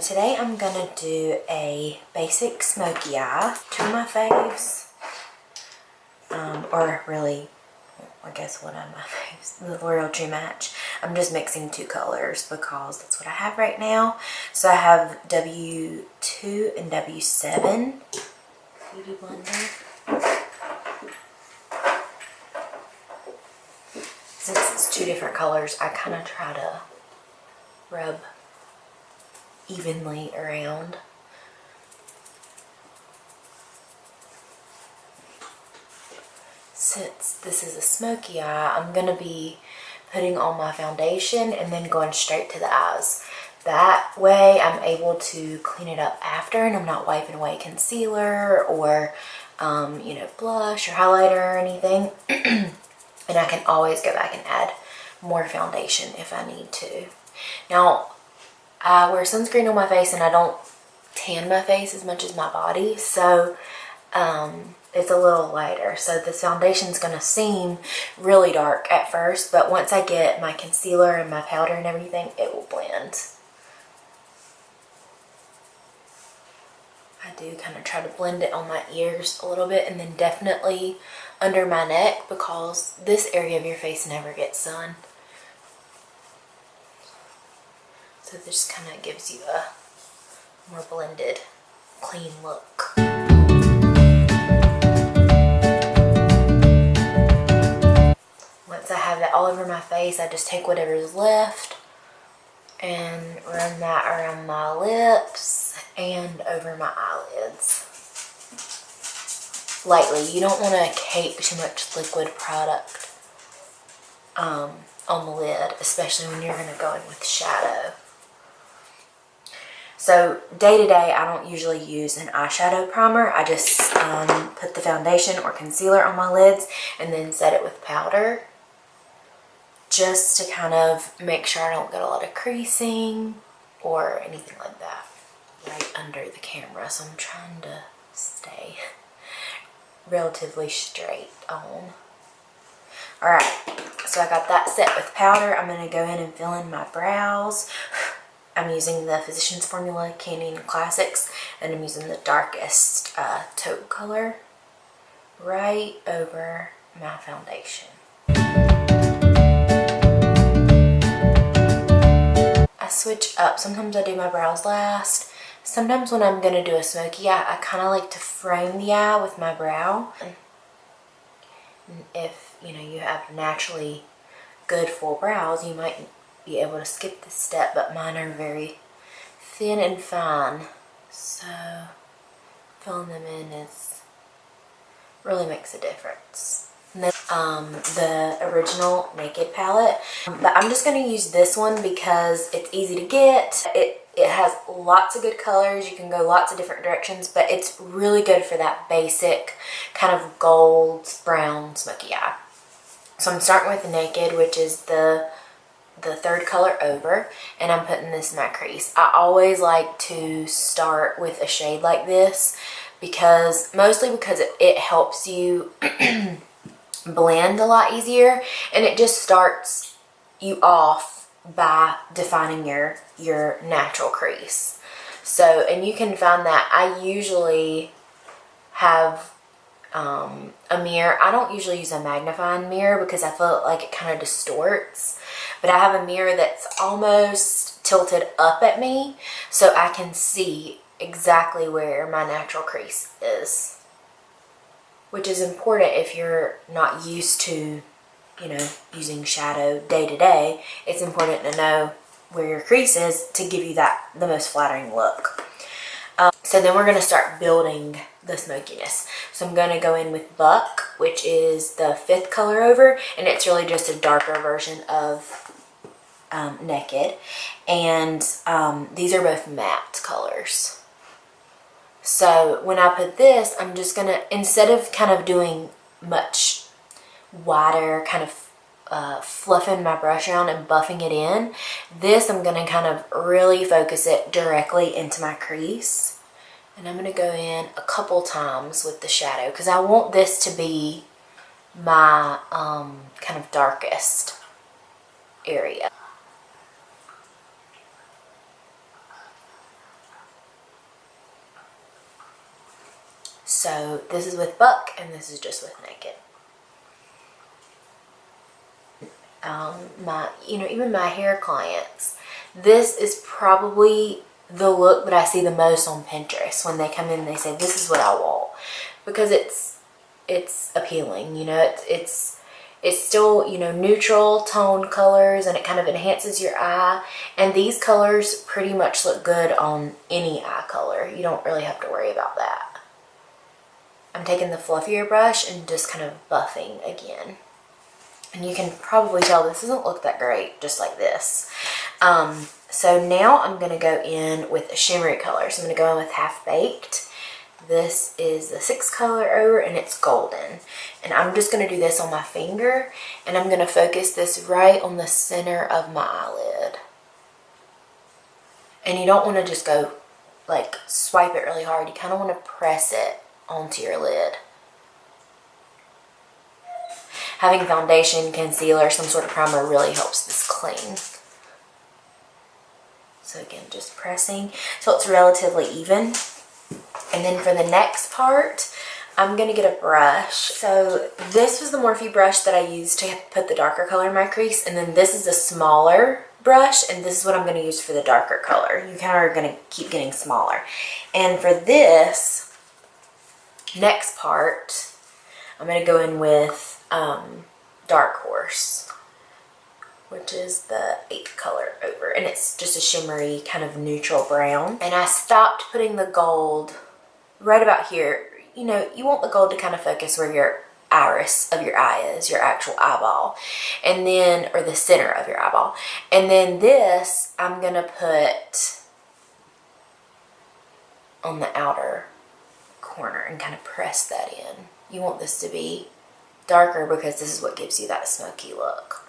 today I'm gonna do a basic smoky eye. Two of my faves, or really, I guess one of my faves, the L'Oreal True Match. I'm just mixing two colors because that's what I have right now. So I have W2 and W7 Beauty Blender. Since it's two different colors, I kind of try to rub evenly around. Since this is a smoky eye, I'm going to be putting on my foundation and then going straight to the eyes. That way I'm able to clean it up after and I'm not wiping away concealer or, you know, blush or highlighter or anything. And I can always go back and add more foundation if I need to. Now, I wear sunscreen on my face and I don't tan my face as much as my body, so it's a little lighter. So the foundation's gonna seem really dark at first, but once I get my concealer and my powder and everything, it will blend. I do kind of try to blend it on my ears a little bit and then definitely under my neck because this area of your face never gets sun. So this kind of gives you a more blended, clean look. Once I have that all over my face, I just take whatever is left and run that around my lips and over my eyelids. Lightly. You don't want to cake too much liquid product on the lid, especially when you're going to go in with shadow. So day to day, I don't usually use an eyeshadow primer. I just put the foundation or concealer on my lids and then set it with powder, just to kind of make sure I don't get a lot of creasing or anything like that right under the camera. So I'm trying to stay relatively straight on. Alright, so I got that set with powder. I'm going to go in and fill in my brows. I'm using the Physicians Formula Canyon Classics, and I'm using the darkest taupe color right over my foundation. I switch up. Sometimes I do my brows last. Sometimes when I'm going to do a smoky eye, I kind of like to frame the eye with my brow. And if, you know, you have naturally good full brows, you might be able to skip this step, but mine are very thin and fine, so filling them in really makes a difference. And then the original Naked palette, but I'm just going to use this one because it's easy to get. It has lots of good colors. You can go lots of different directions, but it's really good for that basic kind of gold brown smoky eye. So I'm starting with the Naked, which is the third color over, and I'm putting this in my crease. I always like to start with a shade like this mostly because it helps you blend a lot easier, and it just starts you off by defining your natural crease. So, and you can find that I usually have a mirror. I don't usually use a magnifying mirror because I feel like it kind of distorts, but I have a mirror that's almost tilted up at me so I can see exactly where my natural crease is, which is important if you're not used to, you know, using shadow day to day. It's important to know where your crease is to give you the most flattering look. So then we're going to start building the smokiness. So I'm going to go in with Buck, which is the fifth color over, and it's really just a darker version of Naked. And these are both matte colors. So when I put this, I'm just going to, instead of kind of doing much wider, kind of fluffing my brush around and buffing it in, this I'm going to kind of really focus it directly into my crease. And I'm going to go in a couple times with the shadow because I want this to be my kind of darkest area. So this is with Buck and this is just with Naked. Even my hair clients, this is probably the look that I see the most on Pinterest when they come in and they say, this is what I want, because it's appealing, it's still, neutral tone colors, and it kind of enhances your eye, and these colors pretty much look good on any eye color. You don't really have to worry about that. I'm taking the fluffier brush and just kind of buffing again. And you can probably tell this doesn't look that great just like this. So now I'm going to go in with a shimmery color. So I'm going to go in with Half Baked. This is the 6 color over and it's golden. And I'm just going to do this on my finger, and I'm going to focus this right on the center of my eyelid. And you don't want to just go like swipe it really hard. You kind of want to press it onto your lid. Having foundation, concealer, some sort of primer really helps this cling. So again, just pressing so it's relatively even. And then for the next part, I'm going to get a brush. So this was the Morphe brush that I used to put the darker color in my crease. And then this is a smaller brush, and this is what I'm going to use for the darker color. You kind of are going to keep getting smaller. And for this next part, I'm going to go in with Dark Horse, which is the 8th color over, and it's just a shimmery kind of neutral brown. And I stopped putting the gold right about here. You want the gold to kind of focus where your iris of your eye is, your actual eyeball, and then, or the center of your eyeball. And then this I'm gonna put on the outer corner and kind of press that in. You want this to be darker because this is what gives you that smoky look.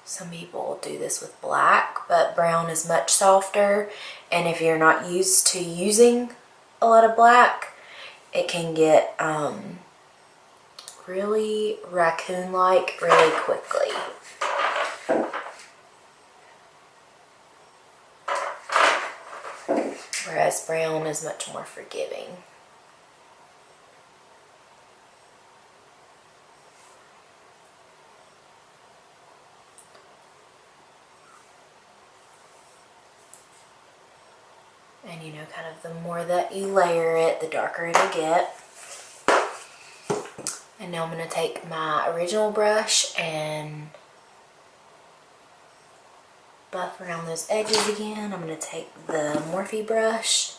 Some people do this with black, but brown is much softer, and if you're not used to using a lot of black, it can get really raccoon-like really quickly. Whereas brown is much more forgiving. And kind of the more that you layer it, the darker it'll get. And now I'm going to take my original brush and buff around those edges again. I'm going to take the Morphe brush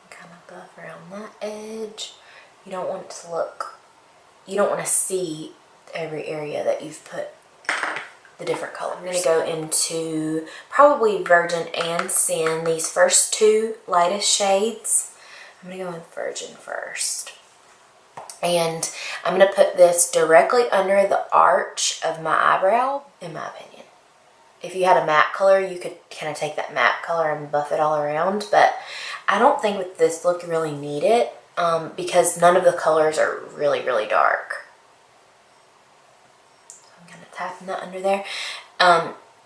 and kind of buff around that edge. You don't want to see every area that you've put the different colors. I'm going to go into probably Virgin and Sin, these first two lightest shades. I'm going to go with Virgin first. And I'm going to put this directly under the arch of my eyebrow, in my opinion. If you had a matte color, you could kind of take that matte color and buff it all around, but I don't think with this look you really need it because none of the colors are really, really dark. Tapping that under there.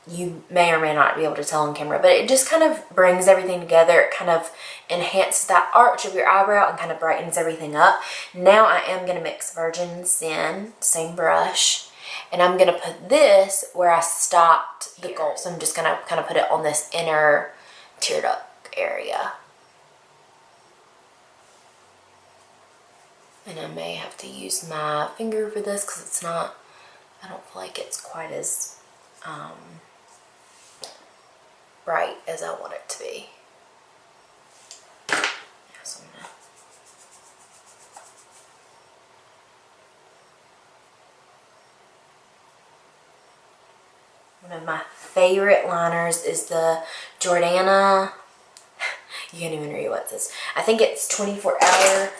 You may or may not be able to tell on camera, but it just kind of brings everything together. It kind of enhances that arch of your eyebrow and kind of brightens everything up. Now I am going to mix Virgin Sin, same brush, and I'm going to put this where I stopped the gold. So I'm just going to kind of put it on this inner tear duct area. And I may have to use my finger for this because it's not, I don't feel like it's quite as bright as I want it to be. Yeah, so one of my favorite liners is the Jordana. You can't even read what it says. I think it's 24 hour,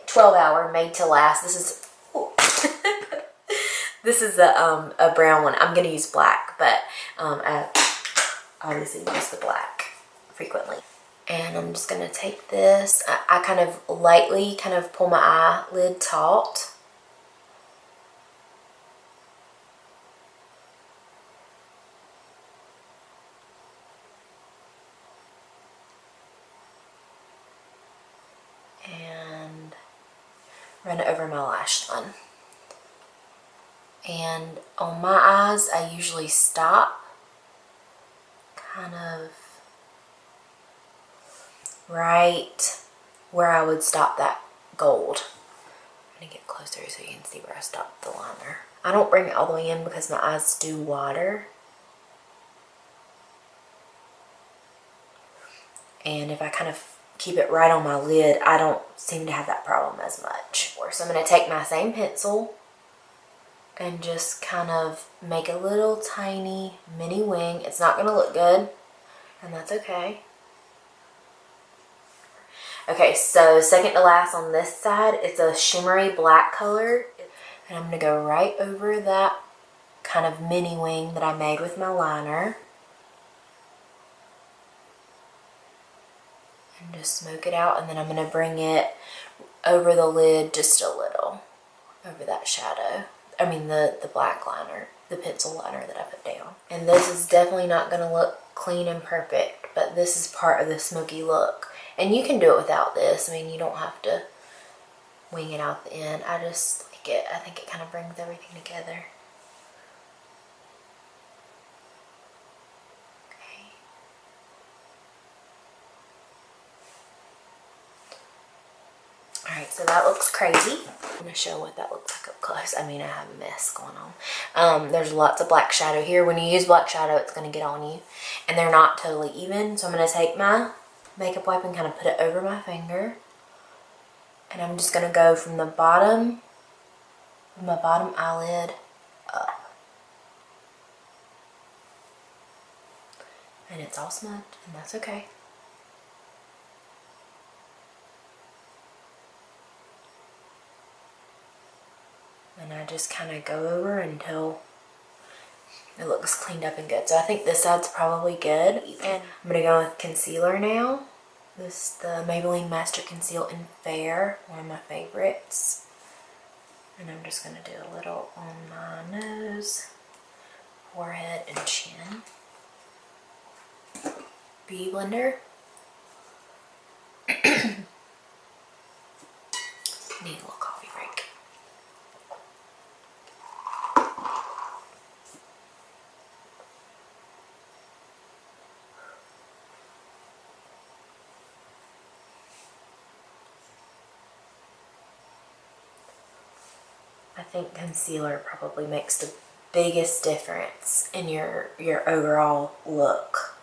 12 hour made to last. This is, this is a brown one. I'm going to use black, but I obviously use the black frequently. And I'm just going to take this. I kind of lightly kind of pull my eyelid taut. run it over my lash line. And on my eyes, I usually stop kind of right where I would stop that gold. I'm gonna get closer so you can see where I stopped the liner. I don't bring it all the way in because my eyes do water. And if I kind of keep it right on my lid, I don't seem to have that problem as much. So I'm gonna take my same pencil and just kind of make a little tiny mini wing. It's not gonna look good, and that's okay. Okay, so second to last on this side, it's a shimmery black color. And I'm gonna go right over that kind of mini wing that I made with my liner. And just smoke it out, and then I'm gonna bring it over the lid just a little, over that shadow. I mean the black liner, the pencil liner that I put down. And this is definitely not gonna look clean and perfect, but this is part of the smoky look. And you can do it without this. I mean, you don't have to wing it out the end. I just like it. I think it kind of brings everything together. Okay. Alright, so that looks crazy. I'm going to show what that looks like up close. I mean, I have a mess going on. There's lots of black shadow here. When you use black shadow, it's going to get on you. And they're not totally even. So I'm going to take my makeup wipe and kind of put it over my finger. And I'm just going to go from the bottom, from my bottom eyelid up. And it's all smudged, and that's okay. And I just kind of go over until it looks cleaned up and good. So I think this side's probably good. And I'm going to go with concealer now. This is the Maybelline Master Conceal in Fair, one of my favorites. And I'm just going to do a little on my nose, forehead, and chin. Beauty blender. Need a little coffee break. I think concealer probably makes the biggest difference in your overall look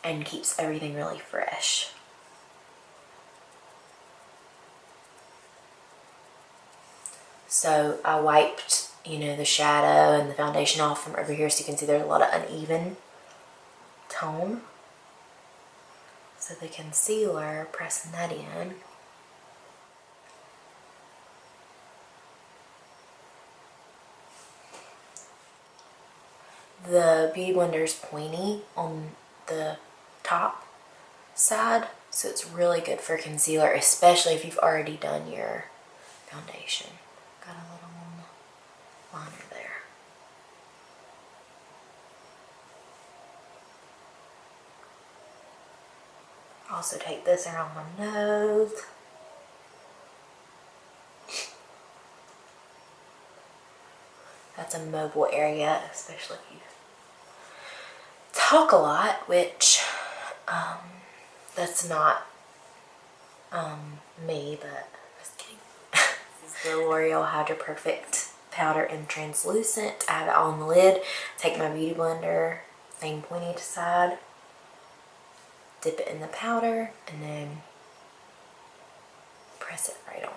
and keeps everything really fresh. So I wiped, you know, the shadow and the foundation off from over here, so you can see there's a lot of uneven tone. So the concealer, pressing that in. The Beauty Blender is pointy on the top side, so it's really good for concealer, especially if you've already done your foundation. Got a little liner there. Also take this around my nose. That's a mobile area, especially if you talk a lot, which that's not me, but just kidding. This is the L'Oreal Hydra Perfect powder in translucent. I have it on the lid. Take my Beauty Blender, thing pointy to side, dip it in the powder, and then press it right on.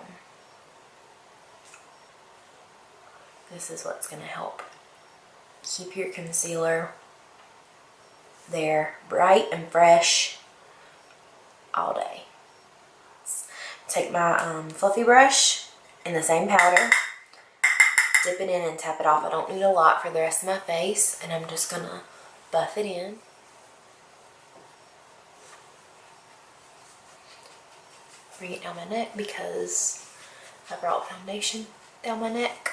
This is what's going to help keep your concealer there bright and fresh all day. Take my fluffy brush in the same powder, dip it in and tap it off. I don't need a lot for the rest of my face, and I'm just going to buff it in. Bring it down my neck because I brought foundation down my neck.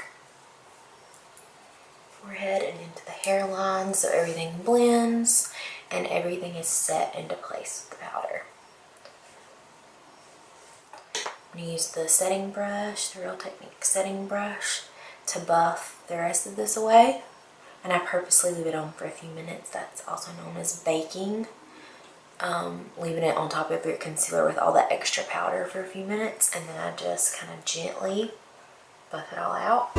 Forehead and into the hairline, so everything blends and everything is set into place with the powder. I'm going to use the setting brush, the Real Technique setting brush, to buff the rest of this away. And I purposely leave it on for a few minutes. That's also known as baking. Leaving it on top of your concealer with all that extra powder for a few minutes, and then I just kind of gently buff it all out.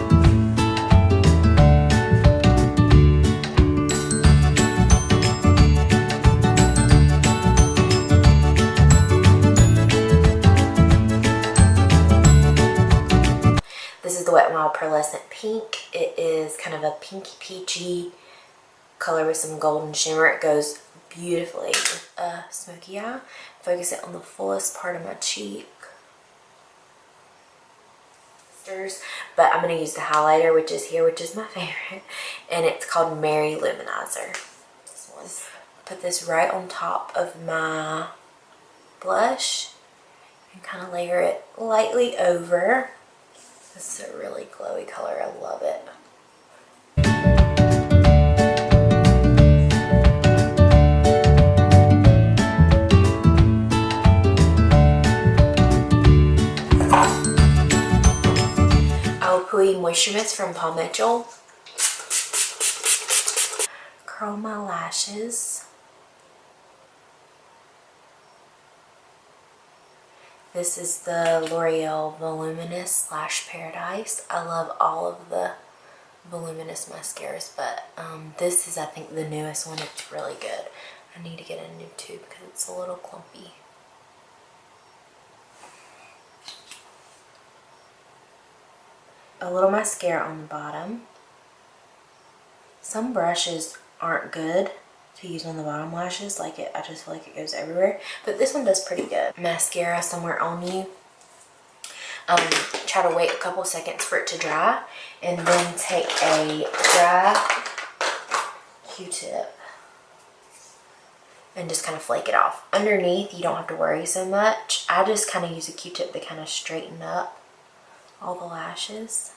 This is the Wet n Wild Pearlescent Pink. It is kind of a pinky peachy color with some golden shimmer. It goes beautifully with a smoky eye. Focus it on the fullest part of my cheek. But I'm going to use the highlighter, which is here, which is my favorite. And it's called Mary Loumanizer. This one. Put this right on top of my blush and kind of layer it lightly over. This is a really glowy color. I love it. Awapuhi Moisture Mist from Paul Mitchell. Curl my lashes. This is the L'Oreal Voluminous Lash Paradise. I love all of the voluminous mascaras, but this is, I think, the newest one. It's really good. I need to get a new tube because it's a little clumpy. A little mascara on the bottom. Some brushes aren't good to use on the bottom lashes, like it, I just feel like it goes everywhere, but this one does pretty good. Mascara somewhere on you. Try to wait a couple seconds for it to dry, and then take a dry Q-tip and just kind of flake it off. Underneath, you don't have to worry so much. I just kind of use a Q-tip to kind of straighten up all the lashes.